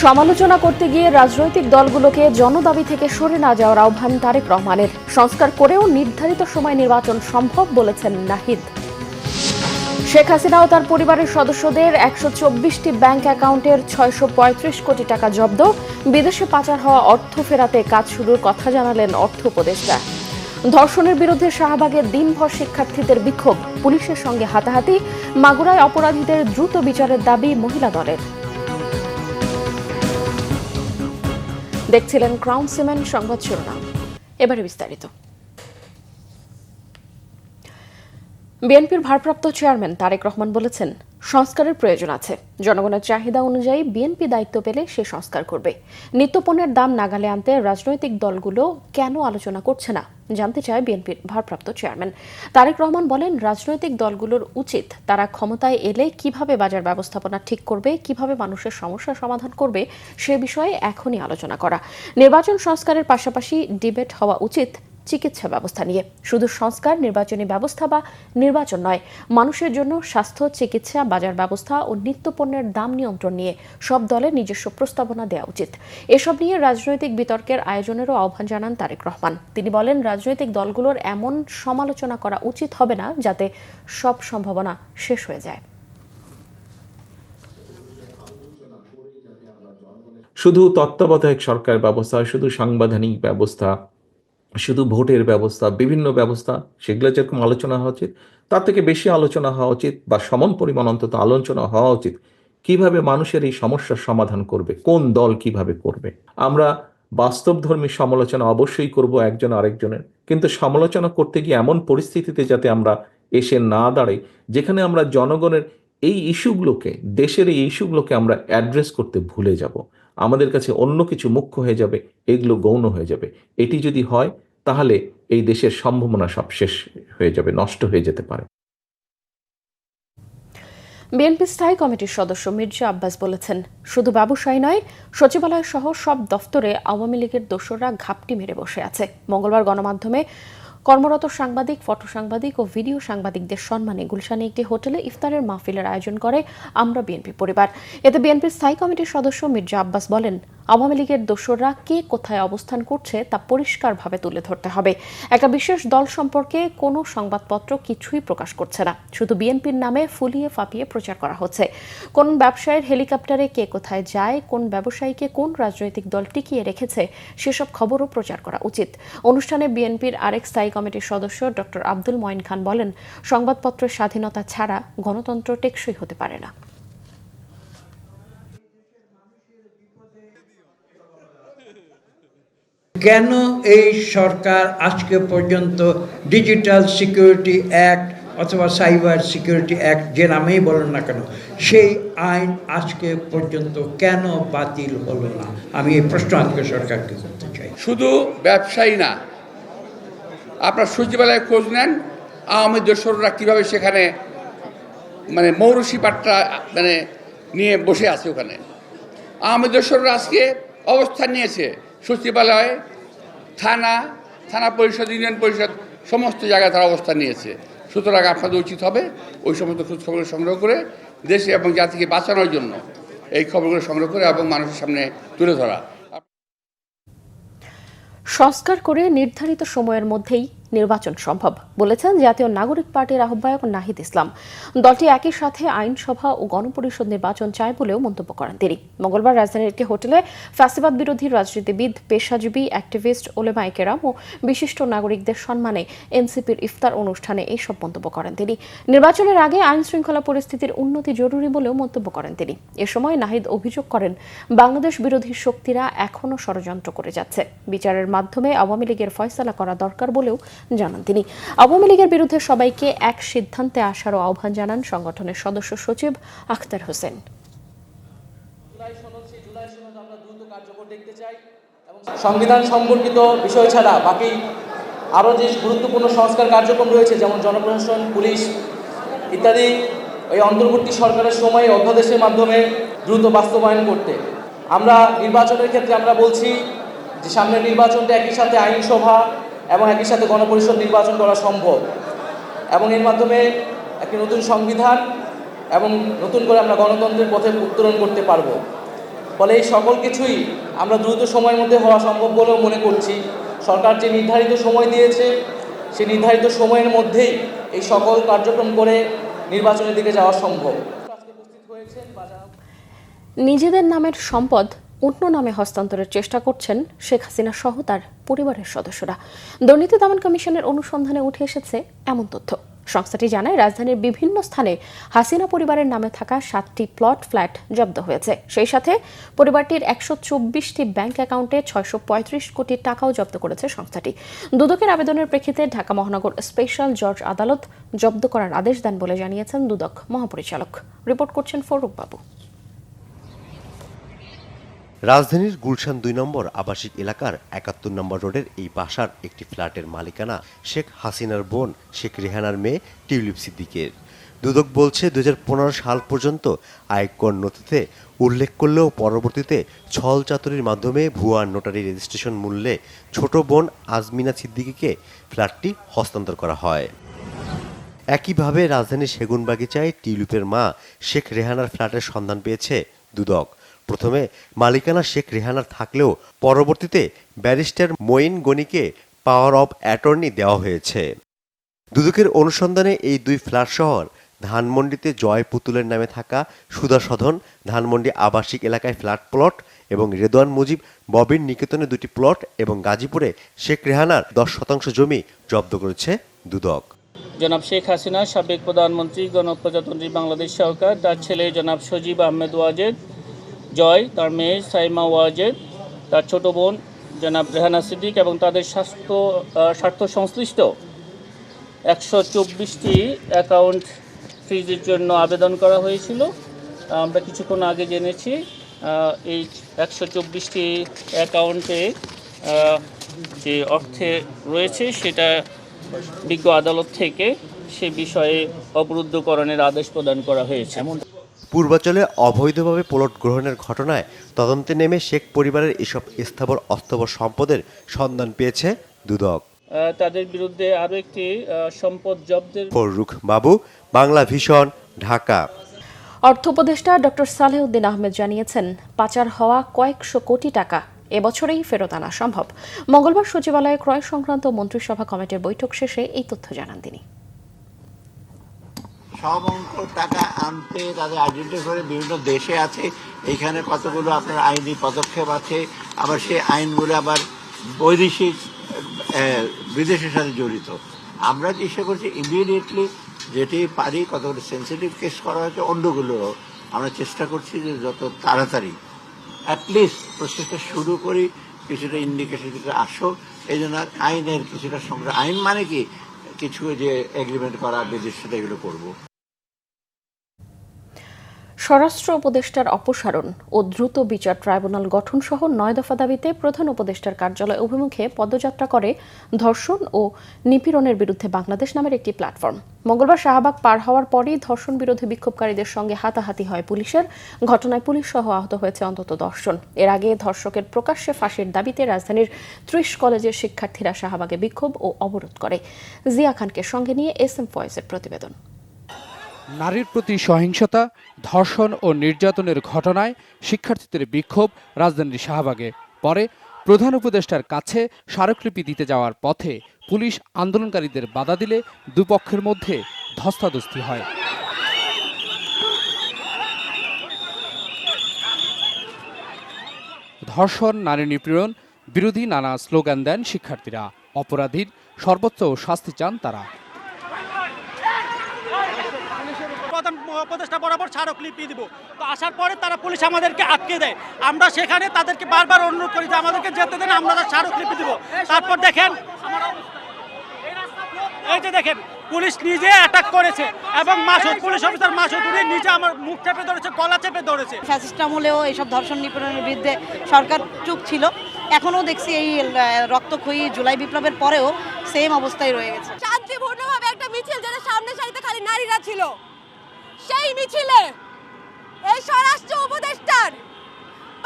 সমালোচনা করতে গিয়ে রাজনৈতিক দলগুলোকে জনদাবি থেকে সরে না যাওয়ার আহ্বান তারেক রহমানের। সংস্কার করেও নির্ধারিত সময় নির্বাচন সম্ভব বলেছেন নাহিদ। শেখ হাসিনা ও তার পরিবারের সদস্যদের ১২৪টি ব্যাংক অ্যাকাউন্টের ৬৩৫ কোটি টাকা জব্দ। বিদেশে পাচার হওয়া অর্থ ফেরাতে কাজ শুরুর কথা জানালেন অর্থ উপদেষ্টা। ধর্ষণের বিরুদ্ধে শাহবাগের দিনভর শিক্ষার্থীদের বিক্ষোভ, পুলিশের সঙ্গে হাতাহাতি। মাগুরায় অপরাধীদের দ্রুত বিচারের দাবি মহিলা দলের। দেখছিলেন ক্রাউন সিমেন্ট সংবাদ শিরোনাম, এবারে বিস্তারিত। বিএনপির ভারপ্রাপ্ত চেয়ারম্যান তারেক রহমান বলেছেন, সংস্কারের প্রয়োজন আছে। জনগণের চাহিদা অনুযায়ী বিএনপি দায়িত্ব পেলে সে সংস্কার করবে। নিত্যপণ্যের দাম নাগালে আনতে রাজনৈতিক দলগুলো কেন আলোচনা করছে না জানতে চায় বিএনপির ভারপ্রাপ্ত চেয়ারম্যান। তারেক রহমান বলেন, রাজনৈতিক দলগুলোর উচিত তারা ক্ষমতায় এলে কিভাবে বাজার ব্যবস্থাপনা ঠিক করবে, কিভাবে মানুষের সমস্যার সমাধান করবে সে বিষয়ে এখনই আলোচনা করা। নির্বাচন সংস্কারের পাশাপাশি ডিবেট হওয়া উচিত চিকিৎসা ব্যবস্থা নিয়ে। শুধু সংস্কার নির্বাচনী ব্যবস্থা বা নির্বাচন নয়, মানুষের জন্য স্বাস্থ্য, চিকিৎসা, বাজার ব্যবস্থা ও নিত্যপণ্যের দাম নিয়ন্ত্রণ নিয়ে সব দলের নিজস্ব প্রস্তাবনা দেওয়া উচিত। এসব নিয়ে রাজনৈতিক বিতর্কের আয়োজনেরও আহ্বান জানান তারেক রহমান। তিনি বলেন, রাজনৈতিক দলগুলোর এমন সমালোচনা করা উচিত হবে না যাতে সব সম্ভাবনা শেষ হয়ে যায়। শুধু তত্ত্বাবধায়ক সরকার ব্যবস্থা, শুধু সাংবিধানিক ব্যবস্থা, শুধু ভোটের ব্যবস্থা, বিভিন্ন ব্যবস্থা, সেগুলো যেরকম আলোচনা হওয়া উচিত, তার থেকে বেশি আলোচনা হওয়া উচিত বা সমান পরিমাণ অন্তত আলোচনা হওয়া উচিত কিভাবে মানুষের এই সমস্যার সমাধান করবে, কোন দল কিভাবে করবে। আমরা বাস্তবধর্মী সমালোচনা অবশ্যই করব একজন আরেকজনের, কিন্তু সমালোচনা করতে গিয়ে এমন পরিস্থিতিতে যাতে আমরা এসে না দাঁড়াই যেখানে আমরা জনগণের এই ইস্যুগুলোকে, দেশের এই ইস্যুগুলোকে আমরা অ্যাড্রেস করতে ভুলে যাব। আমাদের কাছে অন্য কিছু মুখ্য হয়ে যাবে, এগুলো গৌণ হয়ে যাবে। এটি যদি হয় তাহলে এই দেশের সম্ভাবনা সব শেষ হয়ে যাবে, নষ্ট হয়ে যেতে পারে। বিএনপি স্থায়ী কমিটির সদস্য মির্জা আব্বাস বলেছেন, শুধু ব্যবসায়ী নয়, সচিবালয় সহ সব দফতরে আওয়ামী লীগের দোসররা ঘাপটি মেরে বসে আছে। মঙ্গলবার গণমাধ্যমে কর্মরত সাংবাদিক, ফটো সাংবাদিক ও ভিডিও সাংবাদিকদের সম্মানে গুলশানে একটি হোটেলে ইফতারের মাহফিলের আয়োজন করে আমরা বিএনপি পরিবার। এতে বিএনপির স্থায়ী কমিটির সদস্য মির্জা আব্বাস বলেন, আওয়ামী লীগের দোসররা কে কোথায় অবস্থান করছে তা পরিষ্কারভাবে তুলে ধরতে হবে। একটা বিশেষ দল সম্পর্কে কোনো সংবাদপত্র কিছুই প্রকাশ করছে না, শুধু বিএনপির নামে ফুলিয়ে ফাঁপিয়ে প্রচার করা হচ্ছে। কোন ব্যবসায়ীর হেলিকপ্টারে কে কোথায় যায়, কোন ব্যবসায়ীকে কোন রাজনৈতিক দল টিকিয়ে রেখেছে সেসব খবরও প্রচার করা উচিত। অনুষ্ঠানে বিএনপির আরেক স্থায়ী কমিটির সদস্য ডক্টর আব্দুল মঈন খান বলেন, সংবাদপত্রের স্বাধীনতা ছাড়া গণতন্ত্র টেকসই হতে পারে না। কেন এই সরকার আজকে পর্যন্ত ডিজিটাল সিকিউরিটি অ্যাক্ট অথবা সাইবার সিকিউরিটি অ্যাক্ট যে নামেই বলেন না কেন, সেই আইন আজকে পর্যন্ত কেন বাতিল হলো না? আমি এই প্রশ্ন আজকে সরকারকে করতে চাই। শুধু ব্যবসায়ী না, আপনার সচিবালয়ে খোঁজ নেন, আওয়ামী দোসররা কীভাবে সেখানে মৌরসি পাট্টা নিয়ে বসে আছে। ওখানে আওয়ামী দোসররা আজকে অবস্থান নিয়েছে সচিবালয়, থানা পরিষদ, ইউনিয়ন পরিষদ, সমস্ত জায়গায় তারা অবস্থান নিয়েছে। সুতরাং আপনাদের উচিত হবে ওই সমস্ত খোঁজখবর সংগ্রহ করে দেশে এবং জাতিকে বাঁচানোর জন্য এই খবরগুলো সংগ্রহ করে এবং মানুষের সামনে তুলে ধরা। সংস্কার করে নির্ধারিত সময়ের মধ্যেই নির্বাচন সম্ভব বলেছেন জাতীয় নাগরিক পার্টির আহ্বায়ক নাহিদ ইসলাম। দলটি একই সাথে আইনসভা ও গণপরিষদ নির্বাচন চায় বলেও মন্তব্য করেন তিনি। মঙ্গলবার রাজধানীর একটি হোটেলে ফ্যাসিবাদ বিরোধী রাজনীতিবিদ, পেশাজীবী, অ্যাক্টিভিস্ট, ওলেমায়ে কেরাম ও বিশিষ্ট নাগরিকদের সম্মানে এনসিপির ইফতার অনুষ্ঠানে এইসব মন্তব্য করেন তিনি। নির্বাচনের আগে আইন শৃঙ্খলা পরিস্থিতির উন্নতি জরুরি বলেও মন্তব্য করেন তিনি। এ সময় নাহিদ অভিযোগ করেন, বাংলাদেশ বিরোধী শক্তিরা এখনও ষড়যন্ত্র করে যাচ্ছে। বিচারের মাধ্যমে আওয়ামী লীগের ফয়সালা করা দরকার বলেও জানান তিনি। আওয়ামী লীগের বিরুদ্ধে সবাইকে এক সিদ্ধান্তে আসারও আহ্বান জানান সংগঠনের সদস্য সচিব আখতার হোসেন। সংবিধান সম্পর্কিত বিষয় ছাড়া বাকি আরও যে গুরুত্বপূর্ণ সংস্কার কার্যক্রম রয়েছে, যেমন জনপ্রশাসন, পুলিশ ইত্যাদি, এই অন্তর্বর্তী সরকারের সময়ে অধ্যাদেশের মাধ্যমে দ্রুত বাস্তবায়ন করতে। আমরা নির্বাচনের ক্ষেত্রে আমরা বলছি যে সামনের নির্বাচনটা একই সাথে আইনসভা এবং একই সাথে গণপরিষদ নির্বাচন করা সম্ভব, এবং এর মাধ্যমে একটি নতুন সংবিধান এবং নতুন করে আমরা গণতন্ত্রের পথে উত্তরণ করতে পারব। ফলে এই সকল কিছুই আমরা দ্রুত সময়ের মধ্যে হওয়া সম্ভব বলেও মনে করছি। সরকার যে নির্ধারিত সময় দিয়েছে সেই নির্ধারিত সময়ের মধ্যেই এই সকল কার্যক্রম করে নির্বাচনের দিকে যাওয়া সম্ভব। নিজেদের নামের সম্পদ অন্য নামে হস্তান্তরের চেষ্টা করছেন শেখ হাসিনা সহ তার পরিবারের সদস্যরা। দুর্নীতি দমন কমিশনের অনুসন্ধানে উঠে এসেছে এমন তথ্য। সংস্থাটি জানায়, রাজধানীর বিভিন্ন স্থানে হাসিনা পরিবারের নামে থাকা 7টি প্লট ফ্ল্যাট জব্দ হয়েছে। সেই সাথে পরিবারটির 124টি ব্যাংক অ্যাকাউন্টে 635 কোটি টাকাও জব্দ করেছে সংস্থাটি। দুদকের আবেদনের প্রেক্ষিতে ঢাকা মহানগর স্পেশাল জজ আদালত জব্দ করার আদেশ দেন বলে জানিয়েছেন দুদক মহাপরিচালক। রিপোর্ট করছেন ফরুক বাবু। রাজধানীর গুলশান 2 নম্বর আবাসিক এলাকার 71 নম্বর রোডের এই বাসার একটি ফ্ল্যাটের মালিকানা শেখ হাসিনার বোন শেখ রেহানার মেয়ে টিউলিপ সিদ্দিকের। দুদক বলছে 2015 সাল পর্যন্ত আয়কর নথিতে উল্লেখ করলেও পরবর্তীতে ছল চাতুরির মাধ্যমে ভুয়া নোটারি রেজিস্ট্রেশন মূল্যে ছোট বোন আজমিনা সিদ্দিকীকে ফ্ল্যাটটি হস্তান্তর করা হয়। একইভাবে রাজধানীর সেগুনবাগিচায় টিউলিপের মা শেখ রেহানার ফ্ল্যাটের সন্ধান পেয়েছে দুদক। প্রথমে মালিকানা শেখ রেহানার থাকলেও পরবর্তীতে ব্যারিস্টার মঈন গনিকে পাওয়ার অব অ্যাটর্নি দেওয়া হয়েছে। দুদকের অনুসন্ধানে এই 2 ফ্ল্যাট শহর ধানমন্ডিতে জয় পুতুলের নামে থাকা সুধা সদন ধানমন্ডি আবাসিক এলাকায় ফ্ল্যাট প্লট এবং রেদওয়ান মুজিব ববির নিকেতনে 2টি প্লট এবং গাজীপুরে শেখ রেহানার 10% জমি জব্দ করেছে দুদক। জনাব শেখ হাসিনা, সাবেক প্রধানমন্ত্রী, গণপ্রজাতন্ত্রী বাংলাদেশ সরকার, তার ছেলে জনাব সজীব আহমেদ ওয়াজেদ জয়, তার মেয়ে সাইমা ওয়াজেদ, তার ছোট বোন জনাব রেহানা সিদ্দিক এবং তাদের স্বার্থ সংশ্লিষ্ট 124টি অ্যাকাউন্ট ফ্রিজের জন্য আবেদন করা হয়েছিল। আমরা কিছুক্ষণ আগে জেনেছি এই 124টি অ্যাকাউন্টে যে অর্থে রয়েছে সেটা বিজ্ঞ আদালত থেকে সে বিষয়ে অবরুদ্ধকরণের আদেশ প্রদান করা হয়েছে। পূর্বাঞ্চলে অবৈধভাবে প্লট গ্রহণের ঘটনায় তদন্তে নেমে শেখ পরিবারের এসব স্থাবর অস্থাবর সম্পদের সন্ধান পেয়েছে দুদক। তাদের বিরুদ্ধে আরও একটি সম্পদ জব্দের। ফরুক বাবু, বাংলা ভিশন, ঢাকা। অর্থ উপদেষ্টা ডক্টর সালেহউদ্দিন আহমেদ জানিয়েছেন, পাচার হওয়া কয়েকশো কোটি টাকা এবছরেই ফেরত আনা সম্ভব। মঙ্গলবার সচিবালয়ে ক্রয় সংক্রান্ত মন্ত্রিসভা কমিটির বৈঠক শেষে এই তথ্য জানান তিনি। সব অঙ্ক টাকা আনতে তাদের আইডেন্টিফাই করে বিভিন্ন দেশে আছে, এইখানে কতগুলো আপনার আইনি পদক্ষেপ আছে, আবার সেই আইনগুলো আবার বৈদেশিক বিদেশের সাথে জড়িত। আমরা চেষ্টা করছি ইমিডিয়েটলি যেটি পারি, কতগুলো সেন্সিটিভ কেস করা হয়েছে, অন্যগুলোও আমরা চেষ্টা করছি যে যত তাড়াতাড়ি অ্যাটলিস্ট প্রসেসটা শুরু করি, কিছুটা ইন্ডিকেশন কিছুটা আসো। এই জন্য আইনের কিছুটা সংগ্রহ, আইন মানে কি কিছু যে এগ্রিমেন্ট করা বিদেশের সাথে এগুলো করবো। স্বরাষ্ট্র উপদেষ্টার অপসারণ ও দ্রুত বিচার ট্রাইব্যুনাল গঠন সহ 9 দফা দাবিতে প্রধান উপদেষ্টার কার্যালয় অভিমুখে পদযাত্রা করে ধর্ষণ ও নিপীড়নের বিরুদ্ধে বাংলাদেশ নামের একটি প্ল্যাটফর্ম। মঙ্গলবার শাহবাগ পার হওয়ার পরই ধর্ষণ বিরোধী বিক্ষোভকারীদের সঙ্গে হাতাহাতি হয় পুলিশের। ঘটনায় পুলিশ সহ আহত হয়েছে অন্তত 10 জন। এর আগে ধর্ষকের প্রকাশ্যে ফাঁসির দাবিতে রাজধানীর 30 কলেজের শিক্ষার্থীরা শাহবাগে বিক্ষোভ ও অবরোধ করে। জিয়া খানকে সঙ্গে নিয়ে SM ফয়েজের প্রতিবেদন। নারীর প্রতি সহিংসতা, ধর্ষণ ও নির্যাতনের ঘটনায় শিক্ষার্থীদের বিক্ষোভ রাজধানীর শাহবাগে। পরে প্রধান উপদেষ্টার কাছে স্মারকলিপি দিতে যাওয়ার পথে পুলিশ আন্দোলনকারীদের বাধা দিলে দুপক্ষের মধ্যে ধস্তাধস্তি হয়। ধর্ষণ, নারী নিপীড়ন বিরোধী নানা স্লোগান দেন শিক্ষার্থীরা। অপরাধীর সর্বোচ্চ শাস্তি চান তারা। প্রধান উপদেষ্টা বরাবর স্মারকলিপি দিব, তো আসার পরে তারা পুলিশ আমাদেরকে আটকে দেয়। আমরা সেখানে তাদেরকে বারবার অনুরোধ করি যে আমাদেরকে যেতে দেন, আমরা স্মারকলিপি দিব। তারপর দেখেন, এই যে দেখেন পুলিশ নিজে অ্যাটাক করেছে এবং মাসুদ, পুলিশ অফিসার মাসুদ উনি নিজে আমার মুখ চেপে ধরেছে, গলা চেপে ধরেছে। ফ্যাসিস্ট আমলেও এইসব ধর্ষণ নিপীড়নের বিরুদ্ধে সরকার চুপ ছিল, এখনও দেখছি এই রক্তক্ষয়ী জুলাই বিপ্লবের পরেও সেম অবস্থায় রয়ে গেছে। শান্তিপূর্ণভাবে একটা মিছিল, যেটা সামনে সারিতে খালি নারীরা ছিল, সেই মিছিলে এই স্বরাষ্ট্র উপদেষ্টার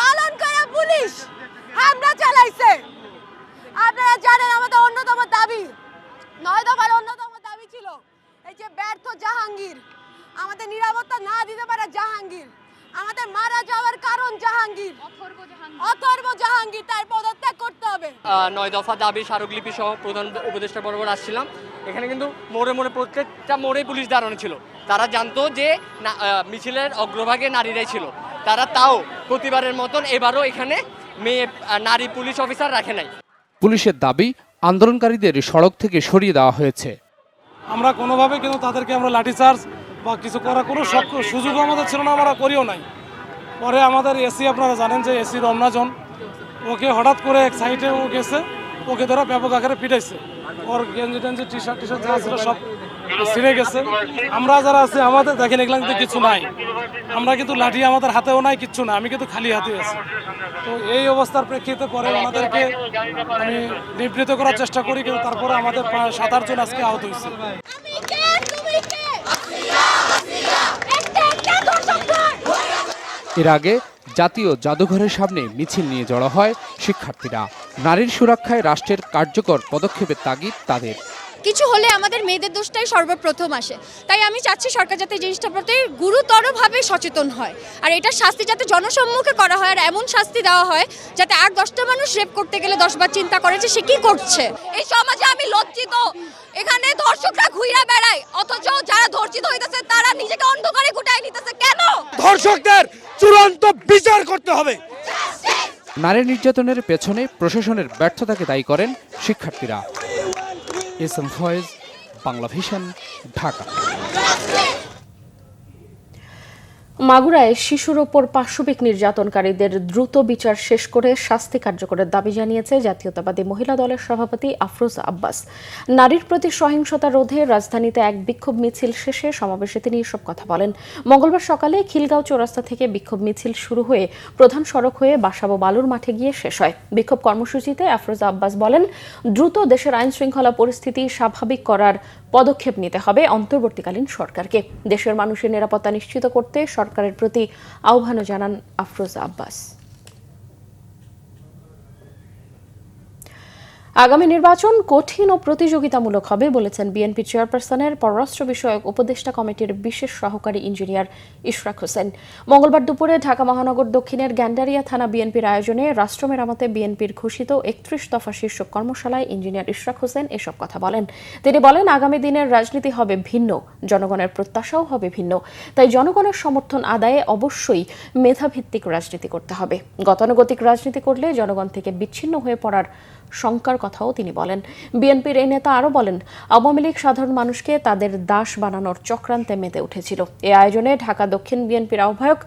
পালন করা পুলিশ হামলা চালাইছে। আপনারা জানেন আমাদের অন্যতম দাবি, 9 দফার অন্যতম দাবি ছিল এই যে ব্যর্থ জাহাঙ্গীর, আমাদের নিরাপত্তা না দিতে পারা জাহাঙ্গীর, আমাদের মারা যাওয়ার কারণ জাহাঙ্গীর, অথর্ব জাহাঙ্গীর, তার পদত্যাগ করতে হবে। 9 দফা দাবি স্মারকলিপি সহ প্রধান উপদেষ্টা বরাবর আসছিলাম। এখানে কিন্তু মোড়ে মোড়ে প্রত্যেকটা মোড়েই পুলিশ দাঁড়ানো ছিল। তারা জানতো যে মিছিলের অগ্রভাগে নারীরাই ছিল, তারা তাও প্রতিবারের মতন এবারও এখানে নারী পুলিশ অফিসার রাখে নাই। পুলিশের দাবি, আন্দোলনকারীদের সড়ক থেকে সরিয়ে দেওয়া হয়েছে। আমরা কোনোভাবে কিন্তু তাদেরকে আমরা লাঠিচার্জ বা কিছু করার কোনো সুযোগ আমাদের ছিল না, আমরা করিও নাই। পরে আমাদের এসি, আপনারা জানেন যে এসি রমনাজন, ওকে হঠাৎ করে এক সাইডে ও গেছে, ওকে ধরা ব্যাপক আকারে পিটাইছে। ওর গেঞ্জি টেঞ্জি টি শার্ট যা ছিল সব ছিঁড়ে গেছে। আমরা যারা আছি আমাদের দেখেন এগুলো কিন্তু কিছু নাই, আমরা কিন্তু লাঠি আমাদের হাতেও নাই, কিচ্ছু না, আমি কিন্তু খালি হাতে আছি। তো এই অবস্থার প্রেক্ষিতে পরে আমাদেরকে আমি নিবৃত করার চেষ্টা করি, কিন্তু তারপরে আমাদের 7-8 জন আজকে আহত হয়েছে। এর আগে জাতীয় জাদুঘরের সামনে মিছিল নিয়ে জড়ো হয় শিক্ষার্থীরা। নারীর সুরক্ষায় রাষ্ট্রের কার্যকর পদক্ষেপের তাগিদ তাদের। কিছু হলে আমাদের মেয়েদের দোষটাই সর্বপ্রথম আসে, তাই আমি চাচ্ছি সরকার যাতে জিনিসটার প্রতি গুরুতরভাবে সচেতন হয়, আর এটা শাস্তি যাতে জনসম্মুখে করা হয়, আর এমন শাস্তি দেওয়া হয় যাতে আর 10টা মানুষ রেপ করতে গেলে 10 বার চিন্তা করে যে সে কি করছে। এই সমাজে আমি লজ্জিত, এখানে ধর্ষকরা ঘুরে বেড়ায়, অথচ যারা ধর্ষিত হইতেছে তারা নিজেকে অন্ধকারে গুটায় নিতেছে। কেন? ধর্ষকদের চূড়ান্ত বিচার করতে হবে। নারী নির্যাতনের পেছনে প্রশাসনের ব্যর্থতাকে দায়ী করেন শিক্ষার্থীরা। S M Foyez, Bangla vision, Dhaka. মাগুরায় শিশুর ওপর পাশবিক নির্যাতনকারীদের দ্রুত বিচার শেষ করে শাস্তি কার্যকরের দাবি জানিয়েছে জাতীয়তাবাদী মহিলা দলের সভাপতি আফরোজা আব্বাস। নারীর প্রতি সহিংসতা রোধে রাজধানীতে এক বিক্ষোভ মিছিল শেষে সমাবেশে তিনি এসব কথা বলেন। মঙ্গলবার সকালে খিলগাঁও চৌরাস্তা থেকে বিক্ষোভ মিছিল শুরু হয়ে প্রধান সড়ক হয়ে বাসাবো বালুর মাঠে গিয়ে শেষ হয়। বিক্ষোভ কর্মসূচিতে আফরোজা আব্বাস বলেন, দ্রুত দেশের আইন শৃঙ্খলা পরিস্থিতি স্বাভাবিক করার পদক্ষেপ নিতে হবে অন্তর্বর্তীকালীন সরকারকে। দেশের মানুষের নিরাপত্তা নিশ্চিত করতে সরকারের প্রতি আহ্বানও জানান আফরোজা আব্বাস। আগামী নির্বাচন কঠিন ও প্রতিযোগিতামূলক হবে বলেছেন বিএনপি চেয়ারপারসনের পররাষ্ট্র বিষয়ক উপদেষ্টা কমিটির বিশেষ সহকারী ইঞ্জিনিয়ার ইশরাক হোসেন। মঙ্গলবার দুপুরে ঢাকা মহানগর দক্ষিণের গ্যান্ডারিয়া থানা বিএনপির আয়োজনে রাষ্ট্র মেরামতে বিএনপির ঘোষিত 31 দফা শীর্ষক কর্মশালায় ইঞ্জিনিয়ার ইশরাক হোসেন এসব কথা বলেন। তিনি বলেন, আগামী দিনের রাজনীতি হবে ভিন্ন, জনগণের প্রত্যাশাও হবে ভিন্ন। তাই জনগণের সমর্থন আদায়ে অবশ্যই মেধাভিত্তিক রাজনীতি করতে হবে। গতানুগতিক রাজনীতি করলে জনগণ থেকে বিচ্ছিন্ন হয়ে পড়ার শঙ্কার কথাও তিনি বলেন। বিএনপির এই নেতা আরও বলেন, আওয়ামী লীগ সাধারণ মানুষকে তাদের দাস বানানোর চক্রান্তে মেতে উঠেছিল। এ আয়োজনে ঢাকা দক্ষিণ বিএনপির আহ্বায়ক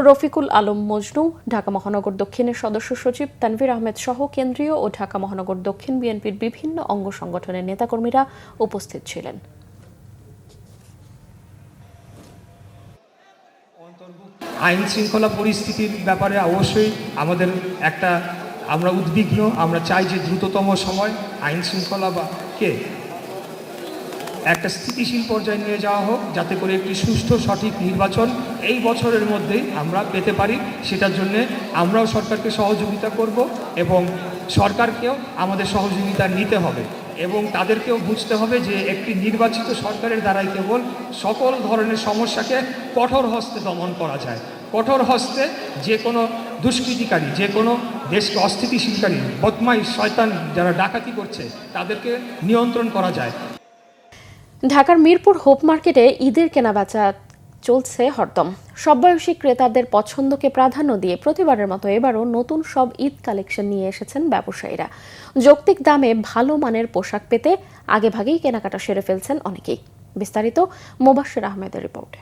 রফিকুল আলম মজনু, ঢাকা মহানগর দক্ষিণের সদস্য সচিব তানভীর আহমেদ সহ কেন্দ্রীয় ও ঢাকা মহানগর দক্ষিণ বিএনপির বিভিন্ন অঙ্গ সংগঠনের নেতাকর্মীরা উপস্থিত ছিলেন। আইন শৃঙ্খলা পরিস্থিতির ব্যাপারে অবশ্যই আমাদের আমরা উদ্বিগ্ন। আমরা চাই যে দ্রুততম সময় আইন শৃঙ্খলাকে একটা স্থিতিশীল পর্যায়ে নিয়ে যাওয়া হোক, যাতে করে একটি সুষ্ঠু সঠিক নির্বাচন এই বছরের মধ্যেই আমরা পেতে পারি। সেটার জন্য আমরাও সরকারকে সহযোগিতা করব এবং সরকারকেও আমাদের সহযোগিতা নিতে হবে এবং তাদেরকেও বুঝতে হবে যে একটি নির্বাচিত সরকারের দ্বারাই কেবল সকল ধরনের সমস্যাকে কঠোর হস্তে দমন করা যায়। কঠোর হস্তে যে কোনো দুষ্কৃতিকারী, যে কোনো দেশকে অস্থিতিশীলকারী, বদমাইশ, শয়তান যারা ডাকাতি করছে তাদেরকে নিয়ন্ত্রণ করা যায়। ঢাকার মিরপুর হোপ মার্কেটে ঈদের কেনাবেচা চলছে হরদম। সব বয়সী ক্রেতাদের পছন্দকে প্রাধান্য দিয়ে প্রতিবারের মতো এবারও নতুন সব ঈদ কালেকশন নিয়ে এসেছেন ব্যবসায়ীরা। যৌক্তিক দামে ভালো মানের পোশাক পেতে আগেভাগেই কেনাকাটা সেরে ফেলছেন অনেকেই। বিস্তারিত মোবাশ্বের আহমেদের রিপোর্টে।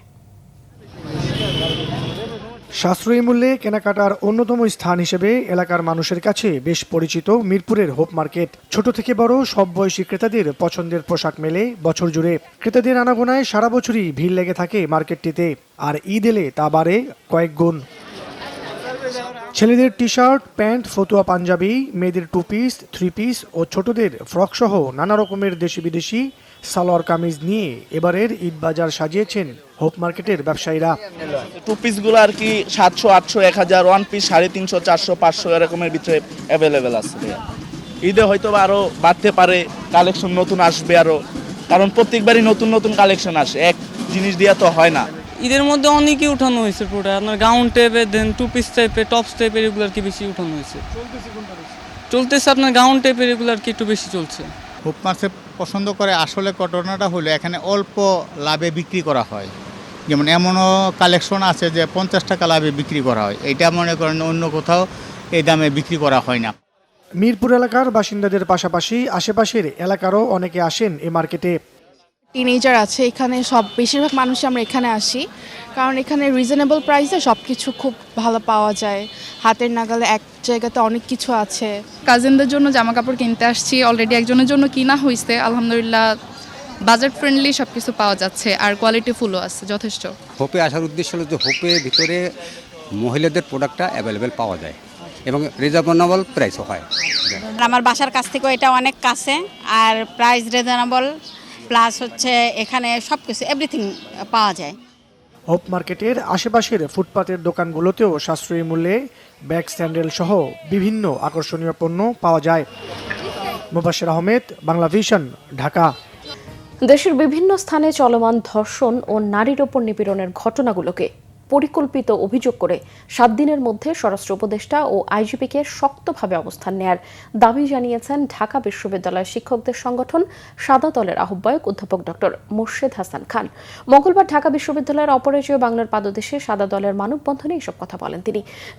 সাশ্রয়ী মূল্যে কেনাকাটার অন্যতম স্থান হিসেবে এলাকার মানুষের কাছে বেশ পরিচিত মিরপুরের হোপ মার্কেট। ছোট থেকে বড় সব বয়সী ক্রেতাদের পছন্দের পোশাক মেলে বছর জুড়ে। ক্রেতাদের আনাগোনায় সারা বছরই ভিড় লেগে থাকে মার্কেটটিতে, আর ঈদ এলে তা বাড়ে কয়েক গুণ। ছেলেদের টি শার্ট, প্যান্ট, ফতুয়া পাঞ্জাবি, মেয়েদের 2 পিস, 3 পিস ও ছোটদের ফ্রক সহ নানা রকমের দেশি বিদেশি সালোয়ার কামিজ নিয়ে এবারের ঈদ বাজার সাজিয়েছেন হোপ মার্কেটের ব্যবসায়ীরা। 2 পিসগুলো আর কি 700, 800, 1000, 1 পিস 350, 400, 500 এরকমের ভিতরে অ্যাভেলেবেল আছে। ঈদে হয়তো আরও বাড়তে পারে, কালেকশন নতুন আসবে আরও, কারণ প্রত্যেকবারই নতুন নতুন কালেকশন আসে, এক জিনিস দিয়ে তো হয় না। ঈদের মধ্যে অনেকই উঠানো হয়েছে পুরোটা, আপনার গাউন টাইপের, দেন টু পিস টাইপের, টপস টাইপের, এগুলো আর কি বেশি উঠানো হয়েছে। চলতেছে আপনার গাউন টাইপের, এগুলো আর কি একটু বেশি চলছে। হোপ মার্কেট পছন্দ করে আসলে ঘটনাটা হলো এখানে অল্প লাভে বিক্রি করা হয়। যেমন এমনও কালেকশন আছে যে 50 টাকা লাভে বিক্রি করা হয়, এটা মনে করেন অন্য কোথাও এই দামে বিক্রি করা হয় না। মিরপুর এলাকার বাসিন্দাদের পাশাপাশি আশেপাশের এলাকারও অনেকে আসেন এই মার্কেটে। টিনেজার আছে এখানে, বেশিরভাগ মানুষই আমরা এখানে আসি কারণ এখানে রিজনেবল প্রাইসে সব কিছু খুব ভালো পাওয়া যায়, হাতের নাগালে এক জায়গাতে অনেক কিছু আছে। কাজিনদের জন্য জামা কাপড় কিনতে আসছি, অলরেডি একজনের জন্য কিনা হয়েছে, আলহামদুলিল্লাহ বাজেট ফ্রেন্ডলি সব কিছু পাওয়া যাচ্ছে আর কোয়ালিটি ফুলও আছে যথেষ্ট। হোপে আসার উদ্দেশ্য হলো যে হোপের ভিতরে মহিলাদের প্রোডাক্টটা অ্যাভেলেবেল পাওয়া যায় এবং রিজনেবল প্রাইসও হয়। আমার বাসার কাছ থেকেও এটা অনেক কাছে, আর প্রাইস রিজনেবল, প্লাস হচ্ছে এখানে সব কিছু এভরিথিং পাওয়া যায়। হোপ মার্কেটের আশেপাশের ফুটপাতের দোকানগুলোতেও সাশ্রয়ী মূল্যে ব্যাগ, স্যান্ডেল সহ বিভিন্ন আকর্ষণীয় পণ্য পাওয়া যায়। মুবাশির আহমেদ, বাংলা ভিশন, ঢাকা। দেশের বিভিন্ন স্থানে চলমান ধর্ষণ ও নারীর ওপর নিপীড়নের ঘটনাগুলোকে পরিকল্পিত অভিযোগ করে 7 দিনের মধ্যে স্বরাষ্ট্র উপদেষ্টা ও আইজিপিকে শক্তভাবে অবস্থান নেয়ার দাবি জানিয়েছেন ঢাকা বিশ্ববিদ্যালয়ের শিক্ষকদের সংগঠন সাদা দলের আহ্বায়ক অধ্যাপক ডক্টর মোর্শেদ হাসান খান। মঙ্গলবার ঢাকা বিশ্ববিদ্যালয়ের অপরাজেয় বাংলার পাদদেশে সাদা দলের মানববন্ধনে এসব কথা বলেন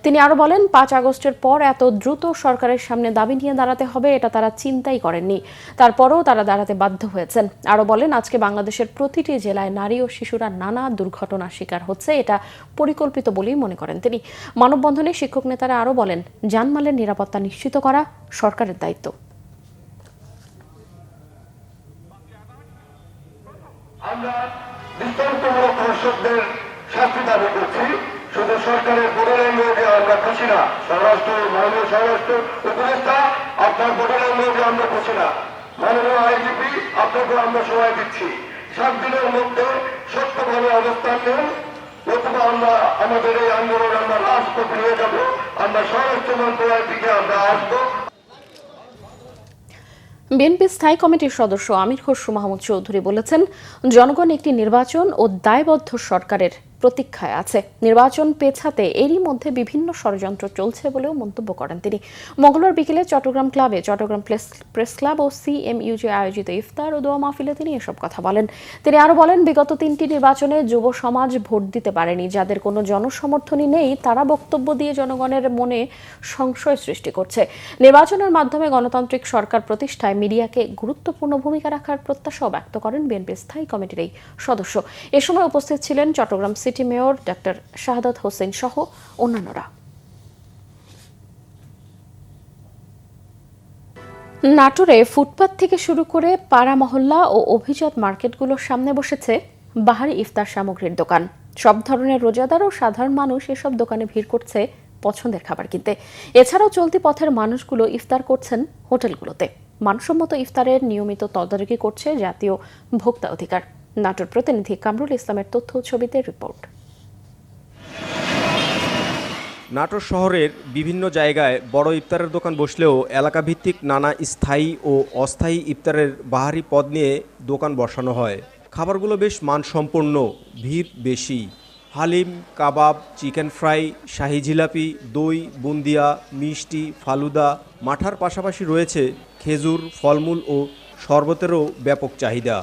তিনি আরো বলেন, 5 আগস্টের পর এত দ্রুত সরকারের সামনে দাবি নিয়ে দাঁড়াতে হবে এটা তারা চিন্তাই করেননি, তারপরও তারা দাঁড়াতে বাধ্য হয়েছেন। আরো বলেন, আজকে বাংলাদেশের প্রতিটি জেলায় নারী ও শিশুরা নানা দুর্ঘটনার শিকার হচ্ছে, এটা পরিকল্পিত বলেই মনে করেন তিনি। মানববন্ধনে শিক্ষক নেতারা আরো বলেন, জানমালের নিরাপত্তা নিশ্চিত করা সরকারের দায়িত্ব। আমরা দৃষ্টান্তমূলক ধর্ষকদের শাস্তি দাবি করছি। শুধু সরকারের বডি ল্যাঙ্গুয়েজে আমরা খুশি না, মাননীয় স্বরাষ্ট্র উপদেষ্টা আপনার বডি ল্যাঙ্গুয়েজে আমরা খুশি না, মাননীয় আইজিপি আপনাকে আমরা সময় দিচ্ছি, 7 দিনের মধ্যে সত্যভাবে অবস্থান নেন, অথবা আমরা আমাদের এই আন্দোলন আমরা রাজপথ নিয়ে যাব, আমরা স্বরাষ্ট্র মন্ত্রণালয়ের দিকে আমরা আসবো। বিএনপি স্থায়ী কমিটির সদস্য আমির খসরু মাহমুদ চৌধুরী বলেছেন, জনগণ একটি নির্বাচন ও দায়বদ্ধ সরকারের প্রতীক্ষায় আছে। নির্বাচন পেছাতে এরই মধ্যে বিভিন্ন ষড়যন্ত্র চলছে বলেও মন্তব্য করেন তিনি। মঙ্গলবার বিকেলে চট্টগ্রাম ক্লাবে চট্টগ্রাম প্রেস ক্লাব ও সিএমইউজি আয়োজিত ইফতার ও দোয়া মাহফিলে তিনি এসব কথা বলেন। তিনি আরো বলেন, বিগত 3টি নির্বাচনে যুব সমাজ ভোট দিতে পারেনি, যাদের কোনো জনসমর্থনই নেই তারা বক্তব্য দিয়ে জনগণের মনে সংশয় সৃষ্টি করছে। নির্বাচনের মাধ্যমে গণতান্ত্রিক সরকার প্রতিষ্ঠায় মিডিয়াকে গুরুত্বপূর্ণ ভূমিকা রাখার প্রত্যাশাও ব্যক্ত করেন বিএনপি স্থায়ী কমিটির এই সদস্য। এ সময় উপস্থিত ছিলেন Chittagong city mayor doctor Shahadat Hossain সহ অন্যান্যরা। নাটোরে ফুটপাত থেকে শুরু করে পাড়া মহল্লা ও অভিজাত মার্কেটগুলোর সামনে বসেছে বাহারি ইফতার সামগ্রীর দোকান। সব ধরনের রোজাদার ও সাধারণ মানুষ এসব দোকানে ভিড় করছে পছন্দের খাবার কিনতে। এছাড়াও চলতি পথের মানুষগুলো ইফতার করছেন হোটেলগুলোতে। মানসম্মত ইফতারের নিয়মিত তদারকি করছে জাতীয় ভোক্তা অধিকার। নাটোর প্রতিনিধি কামরুল ইসলামের তথ্য ছবিতে রিপোর্ট। নাটোর শহরের বিভিন্ন জায়গায় বড় ইফতারের দোকান বসলেও এলাকাভিত্তিক নানা স্থায়ী ও অস্থায়ী ইফতারের বাহারি পদ নিয়ে দোকান বসানো হয়। খাবারগুলো বেশ মানসম্পন্ন, ভিড় বেশি। হালিম, কাবাব, চিকেন ফ্রাই, শাহি জিলাপি, দই, বুন্দিয়া, মিষ্টি, ফালুদা, মাঠার পাশাপাশি রয়েছে খেজুর, ফলমূল ও শরবতেরও ব্যাপক চাহিদা।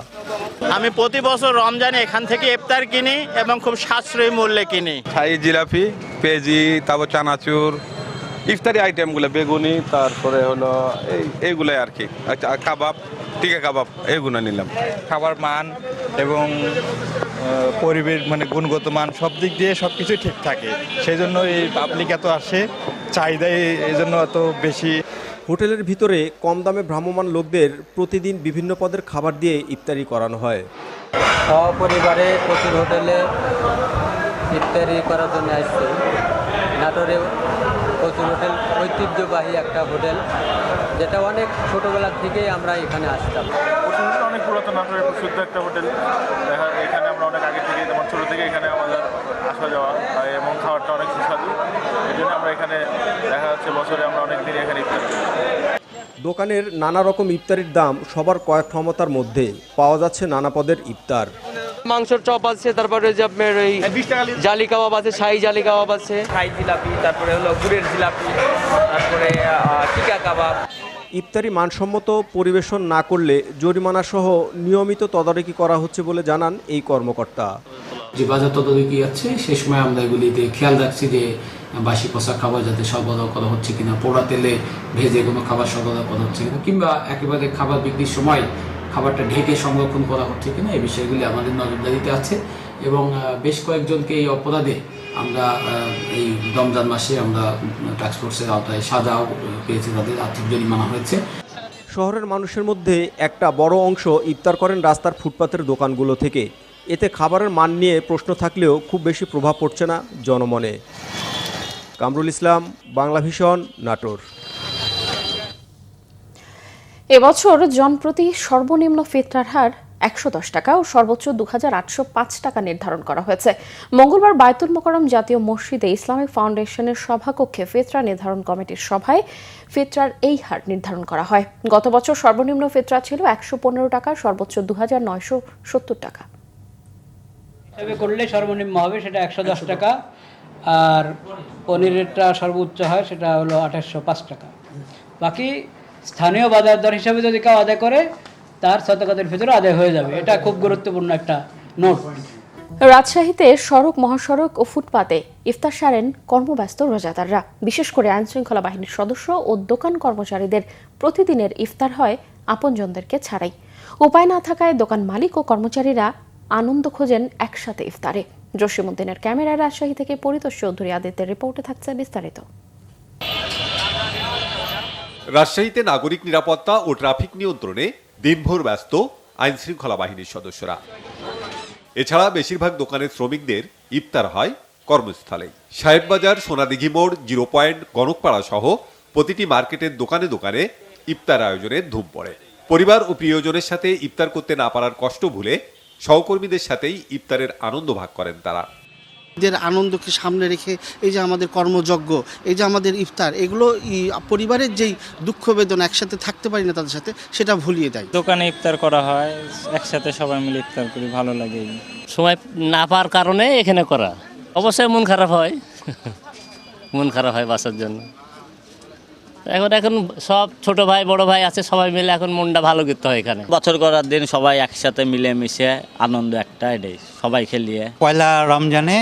আমি প্রতি বছর রমজানে এখান থেকে ইফতার কিনি এবং খুব সাশ্রয়ী মূল্যে কিনি। শাহি জিলাপি, পেঁয়াজি, তারপর চানাচুর, ইফতারি আইটেমগুলো, বেগুনি, তারপরে হলো এইগুলাই আর কি, কাবাব, টিকা কাবাব, এইগুলো নিলাম। খাবার মান এবং পরিবেশ মানে গুণগত মান সব দিক দিয়ে সব কিছুই ঠিক থাকে, সেই জন্য এই পাবলিক এত আসে, চাহিদা এই জন্য এত বেশি। হোটেলের ভিতরে কম দামে ভ্রাম্যমাণ লোকদের প্রতিদিন বিভিন্ন পদের খাবার দিয়ে ইফতারি করানো হয়। সপরিবারে প্রচুর হোটেলে ইফতারি করার জন্য আসছে। নাটোরে প্রচুর হোটেল, ঐতিহ্যবাহী একটা হোটেল, যেটা অনেক ছোটোবেলা থেকেই আমরা এখানে আসতাম। অনেক পুরাতন নাটোরের প্রসিদ্ধ একটা হোটেল, এখানে আমরা অনেক আগে থেকে, যেমন ছোটো থেকে এখানে আমাদের আসা যাওয়া হয় এবং খাবারটা অনেক সুস্বাদু, এই জন্য আমরা এখানে দেখা যাচ্ছে বছরে আমরা অনেক দিন এখানে ইফতার করি। দোকানের নানা রকম ইফতারির দাম সবার ক্রয় ক্ষমতার মধ্যে, পাওয়া যাচ্ছে নানা পদের ইফতার। মাংসর চপ আছে, তারপরে যে আপনার ওই জালি কাবাব আছে, শাহী জালি কাবাব আছে, শাহী জিলাপি, তারপরে হলো গুড়ের জিলাপি, তারপরে টিকা কাবাব। ইফতারি মানসম্মত পরিবেশন না করলে জরিমানা সহ নিয়মিত তদারকি করা হচ্ছে বলে জানান এই কর্মকর্তা। যে বাজার তদারকি আছে সে সময় আমরা এগুলিতে খেয়াল রাখছি যে বাসি পচা খাবার যাতে সরবরাহ করা হচ্ছে কিনা, পোড়া তেলে ভেজে কোনো খাবার সরবরাহ করা হচ্ছে কিনা, কিংবা একেবারে খাবার বিক্রির সময় খাবারটা ঢেকে সংরক্ষণ করা হচ্ছে কিনা, এই বিষয়গুলি আমাদের নজরদারিতে আছে। এবং বেশ কয়েকজনকে এই অপরাধে আমরা এই রমজান মাসে আমরা টাস্কফোর্সের আওতায় সাজাও পেয়েছি, তাদের আর্থিক জরিমানা হয়েছে। শহরের মানুষের মধ্যে একটা বড় অংশ ইফতার করেন রাস্তার ফুটপাতের দোকানগুলো থেকে। এতে খাবারের মান নিয়ে প্রশ্ন থাকলেও খুব বেশি প্রভাব পড়ছে না জনমনে। কামরুল ইসলাম, বাংলা ভিশন, নাটোর। এবছর জনপ্রতি সর্বনিম্ন ফিতরার হার 110 টাকা ও সর্বোচ্চ 2805 টাকা নির্ধারণ করা হয়েছে। মঙ্গলবার বায়তুল মোকাররম জাতীয় মসজিদে ইসলামিক ফাউন্ডেশনের সভাকক্ষে ফিতরা নির্ধারণ কমিটির সভায় ফিতরার এই হার নির্ধারণ করা হয়। গত বছর সর্বনিম্ন ফিতরা ছিল 115 টাকা, সর্বোচ্চ 2970 টাকা। করলে সর্বনিম্ন হবে সেটা 110 টাকা, আর পনিরেরটা সর্বোচ্চ হয় সেটা হলো 2805 টাকা। বাকি স্থানীয় বাজার দর হিসাবে যদি কেউ আদায় করে তার সাদাকাতের ভিতরে আদায় হয়ে যাবে। এটা খুব গুরুত্বপূর্ণ একটা নোট। রাজশাহীতে সড়ক, মহাসড়ক ও ফুটপাতে ইফতার সারেন কর্মব্যস্ত রোজাদাররা। বিশেষ করে আইনশৃঙ্খলা বাহিনীর সদস্য ও দোকান কর্মচারীদের প্রতিদিনের ইফতার হয় আপনজনদেরকে ছাড়াই। উপায় না থাকায় দোকান মালিক ও কর্মচারীরা আনন্দ খোঁজেন একসাথে ইফতারে। জসিমউদ্দিনের ক্যামেরায় রাজশাহী থেকে পরিতোষ চৌধুরী আদিত্যের রিপোর্টে থাকছে বিস্তারিত। রাজশাহীতে নাগরিক নিরাপত্তা ও ট্রাফিক নিয়ন্ত্রণে দিনভর ব্যস্ত আইনশৃঙ্খলা বাহিনীর সদস্যরা। এছাড়া বেশিরভাগ দোকানের শ্রমিকদের ইফতার হয় কর্মস্থলে। সাহেববাজার, সোনাদিঘি মোড়, 0 পয়েন্ট, গণকপাড়া সহ প্রতিটি মার্কেটের দোকানে দোকানে ইফতার আয়োজনের ধুম পড়ে। পরিবার ও প্রিয়জনের সাথে ইফতার করতে না পারার কষ্ট ভুলে সহকর্মীদের সাথেই ইফতারের আনন্দ ভাগ করেন তারা। ঈদের আনন্দকে সামনে রেখে এই যে আমাদের কর্মযজ্ঞ, এই যে আমাদের ইফতার, এগুলো পরিবারের যেই দুঃখ বেদনা, একসাথে থাকতে পারি না তাদের সাথে, সেটা ভুলিয়ে দেয়। দোকানে ইফতার করা হয়, একসাথে সবাই মিলে ইফতার করি, ভালো লাগে। সময় না পাওয়ার কারণে এখানে করা, অবশ্যই মন খারাপ হয়, মন খারাপ হয় বাসার জন্য। এখন সব ছোট ভাই বড় ভাই আছে, সবাই মিলে এখন মনটা ভালো করতে হয়। এখানে বছর করার দিন সবাই একসাথে মিলে মিশে আনন্দ একটা, এটাই সবাই খেলিয়ে। পয়লা রমজানে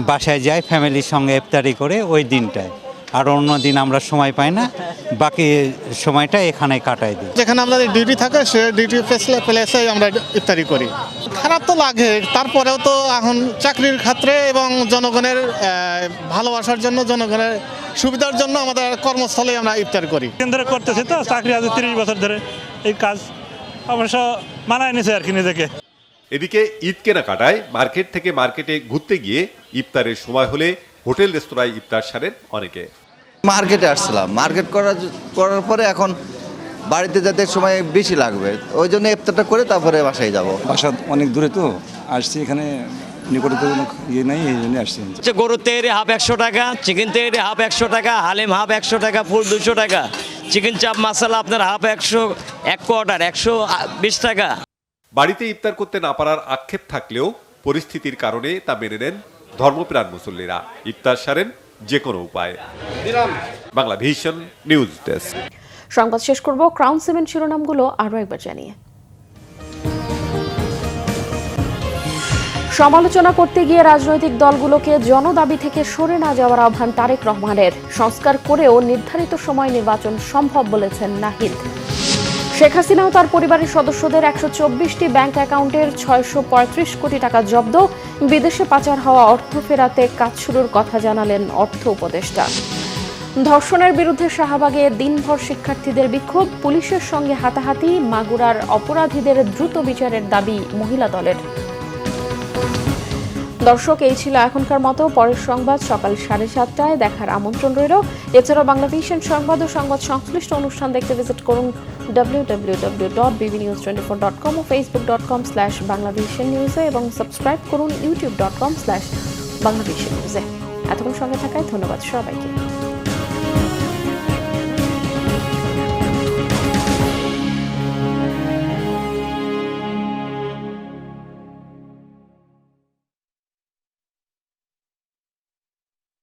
বাসায় যাই ফ্যামিলির সঙ্গে ইফতারি করে ওই দিনটায়, আর অন্য দিন আমরা সময় পাই না, বাকি সময়টা এখানে কাটাই দিই। যেখানে আমাদের ডিউটি থাকে সে ডিউটি প্লেসে আমরা ইফতারি করি। খারাপ তো লাগে, তারপরেও তো এখন চাকরির ক্ষেত্রে এবং জনগণের ভালোবাসার জন্য, জনগণের সুবিধার জন্য আমাদের কর্মস্থলে আমরা ইফতার করি। কেন্দ্র করতেছি তো, চাকরি আছে 30 বছর ধরে, এই কাজ অবশ্য মানায় নিছে আর কি নিজেকে। এদিকে ঈদ কেনাকাটায় মার্কেট থেকে মার্কেটে ঘুরতে গিয়ে ইফতারের সময় হলে হোটেল রেস্তোরাঁয় ইফতার সারেন অনেকে। মার্কেটে আসছিলাম, মার্কেট করার পরে এখন বাড়িতে যেতে সময় বেশি লাগবে, ওই জন্য ইফতারটা করে তারপরে বাসায় যাব। বাসা অনেক দূরে তো আসছি, এখানে নিকটে তো কোনো ইয়ে নাই, এই জন্য আসছি। গরুর তেহরি হাফ 100 টাকা, চিকেন তেহরি হাফ 100 টাকা, হালিম হাফ 100 টাকা, ফুল 200 টাকা, চিকেন চাপ মশলা আপনার হাফ 100, 1 কোয়ার্টার 120 টাকা। বাড়িতে ইফতার করতে না পারার আক্ষেপ থাকলেও পরিস্থিতির কারণে তা মেনে নেন ধর্মপ্রাণ মুসল্লিরা। ইফতার সারেন যে কোনো উপায়ে। Bangla vision news desk. সংবাদ শেষ করব ক্রাউন সিমেন্ট শিরোনামগুলো আরও একবার জানিয়ে। সমালোচনা করতে গিয়ে রাজনৈতিক দলগুলোকে জনদাবি থেকে সরে না যাওয়ার আহ্বান তারেক রহমানের। সংস্কার করেও নির্ধারিত সময় নির্বাচন সম্ভব বলেছেন নাহিদ। শেখ হাসিনাও তার পরিবারের সদস্যদের 124টি ব্যাংক অ্যাকাউন্টের 635 কোটি টাকা জব্দ। বিদেশে পাচার হওয়া অর্থ ফেরাতে কাজ শুরুর কথা জানালেন অর্থ উপদেষ্টা। ধর্ষণের বিরুদ্ধে শাহবাগে দিনভর শিক্ষার্থীদের বিক্ষোভ, পুলিশের সঙ্গে হাতাহাতি, মাগুরার অপরাধীদের দ্রুত বিচারের দাবি মহিলা দলের। দর্শক, এই ছিল এখনকার মতো। পরের সংবাদ সকাল 7:30টায় দেখার আমন্ত্রণ রইল। এছাড়াও বাংলা ভিশন সংবাদ ও সংবাদ সংশ্লিষ্ট অনুষ্ঠান দেখতে ভিজিট করুন www.bbnews24.com ও facebook.com/banglavishnnews এবং সাবস্ক্রাইব করুন youtube.com/banglavishnnews। এতক্ষণ সঙ্গে থাকায় ধন্যবাদ সবাইকে।